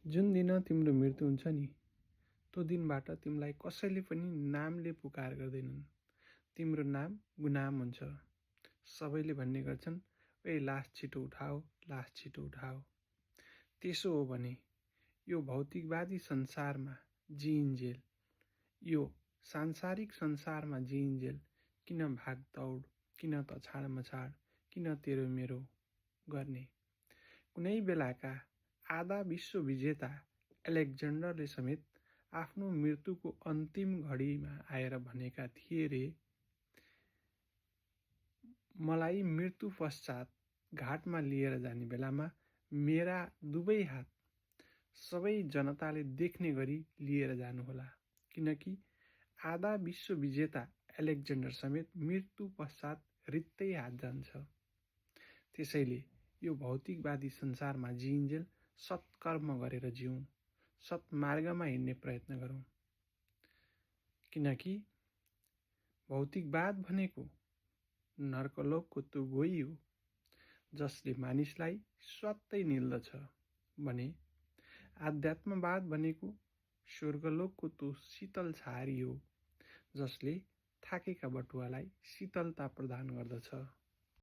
जुन दिन तिम्रो मृत्यु हुन्छ नि, त्यो दिनबाट तिमीलाई कसैले पनि नामले पुकार गर्दैनन्। तिम्रो नाम गुनाम हुन्छ। सबैले भन्ने गर्छन्, ए लास छिटो उठाओ, लास छिटो उठाओ। त्यसो हो भने यो भौतिकवादी संसारमा जिइन्जेल, यो सांसारिक संसारमा जिइन्जेल किन भागदौड, किन तछाड मछाड, किन तेरो मेरो गर्ने। कुनै बेलाका आधा विश्व विजेता एलेक्जेन्डरले समेत आफ्नो मृत्युको अन्तिम घडीमा आएर भनेका थिए रे, मलाई मृत्यु पश्चात घाटमा लिएर जाने बेलामा मेरा दुवै हात सबै जनताले देख्ने गरी लिएर जानुहोला, किनकि आधा विश्व विजेता एलेक्जेन्डर समेत मृत्यु पश्चात रित्तै हात जान्छ। त्यसैले यो भौतिकवादी संसारमा जिइन्जेल सत्कर्म गरेर जिउँ, सत्मार्गमा हिँड्ने प्रयत्न गरौँ। किनकि भौतिकवाद भनेको नर्कलोकको त्यो गोही हो जसले मानिसलाई स्वात्तै निल्दछ भने आध्यात्मवाद भनेको स्वर्गलोकको त्यो शीतल छारी हो जसले थाकेका बटुवालाई शीतलता प्रदान गर्दछ।